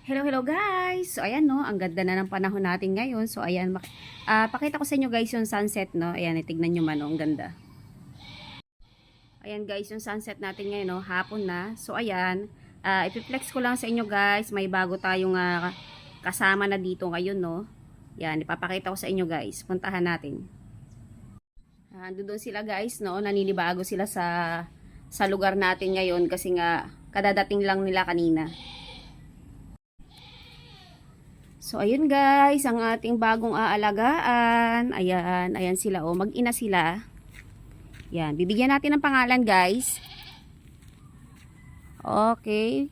Hello, hello guys! So ayan no, ang ganda na ng panahon natin ngayon. So ayan, pakita ko sa inyo guys yung sunset no. Ayan, itignan nyo man, ang ganda. Ayan guys, yung sunset natin ngayon no, hapon na. So ayan, ipiplex ko lang sa inyo guys. May bago tayong kasama na dito ngayon no. Ayan, ipapakita ko sa inyo guys. Puntahan natin. Doon sila guys no, naninibago sila sa lugar natin ngayon kasi nga kadadating lang nila kanina. So, ayun guys, ang ating bagong aalagaan. Ayan, ayan sila oh, mag-ina sila. Yan, bibigyan natin ng pangalan guys. Okay.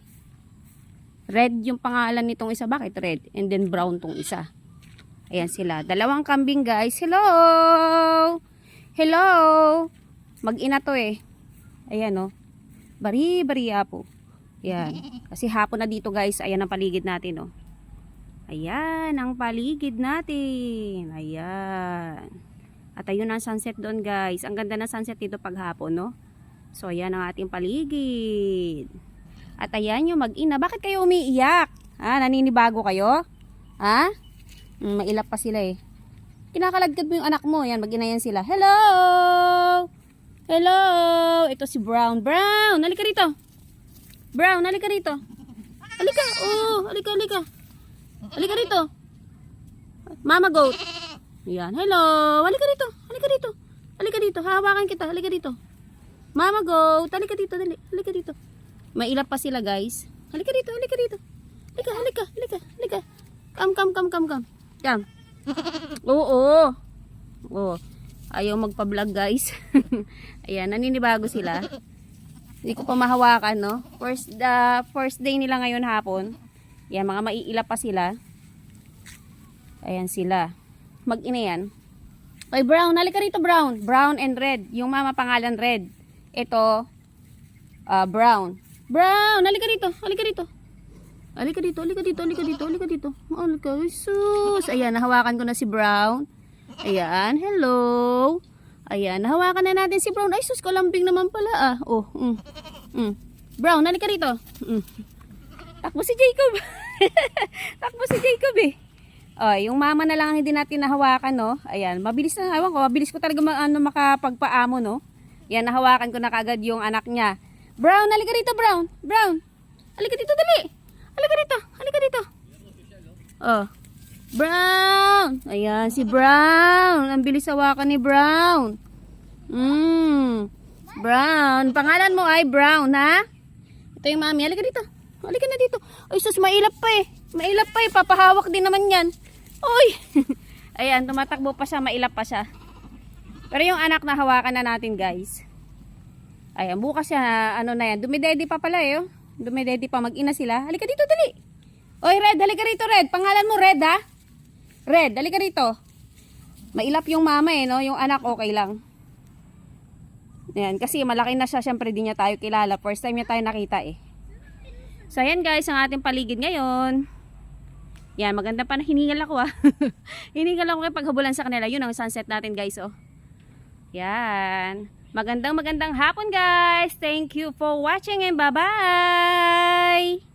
Red yung pangalan nitong isa. Bakit red? And then brown tong isa. Ayan sila. Dalawang kambing guys. Hello! Hello! Mag-ina to eh. Ayan oh. Bari-bari po. Ayan. Kasi hapon na dito guys. Ayan ang paligid natin oh. Ayan, ang paligid natin. Ayan. At ayun ang sunset doon guys. Ang ganda ng sunset dito paghapon, no? So, ayan ang ating paligid. At ayan yung mag-ina. Bakit kayo umiiyak? Ha? Naninibago kayo? Ha? Mailap pa sila eh. Kinakalagkad mo yung anak mo. Ayan, mag-ina yan sila. Hello! Hello! Ito si Brown. Brown! Halika rito. Brown, halika rito. Halika. Oh, halika, halika. Halika rito. Mama goat. Ayan. Hello. Halika rito. Halika rito. Halika dito. Hawakan kita. Halika dito. Mama goat. Halika dito. Dali. Halika dito. Mailap pa sila guys. Halika dito. Halika dito. Halika. Halika. Halika. Halika. Come. Come. Oo. Oo. Ayaw magpa-vlog guys. Ayan. Naninibago sila. Hindi ko pa mahawakan no. First day nila ngayon hapon. Yan, mga maiilap pa sila. Ayan sila. Mag-ina yan. Oy, Brown. Halika rito, Brown. Brown and red. Yung mama pangalan red. Ito, brown. Brown, halika rito. Halika rito. Halika dito, halika dito, halika dito, halika dito. Halika, Jesus. Ayan, nahawakan ko na si Brown. Ayan, hello. Ayan, nahawakan na natin si Brown. Ay, sus, kalambing naman pala ah. Oh, Brown, halika rito. Takbo si Jacob. Takbo si Jacob eh. Oh, yung mama na lang hindi natin nahawakan no. Ayan, mabilis na hawakan ko. Mabilis ko talaga makapagpaamo no. Yan, nahawakan ko na kagad yung anak niya. Brown, halika dito, Brown. Brown. Halika dito, dali. Halika dito. Halika dito. Oh. Brown. Ayan, si Brown. Ang bilis hawakan ni Brown. Brown. Pangalan mo ay Brown, ha? Ito yung mami. Halika dito. Halika na dito. Ay, sus, mailap pa eh. Mailap pa eh. Papahawak din naman yan. Uy! Ayan, tumatakbo pa siya. Mailap pa siya. Pero yung anak na hawakan na natin, guys. Ayan, bukas siya, ano na yan. Dumidedi pa pala eh. Oh. Dumidedi pa. Mag-ina sila. Halika dito, dali. Oy, Red. Halika rito, Red. Pangalan mo, Red, ha? Red, halika rito. Mailap yung mama eh, no? Yung anak, okay lang. Ayan, kasi malaki na siya. Siyempre, di niya tayo kilala. First time niya tayo nakita eh. So, ayan guys, ang ating paligid ngayon. Yan, maganda pa na hiningal ako ah. Hiningal ako kay paghabulan sa kanila. Yun ang sunset natin guys, oh. Yan. Magandang hapon guys. Thank you for watching and bye-bye.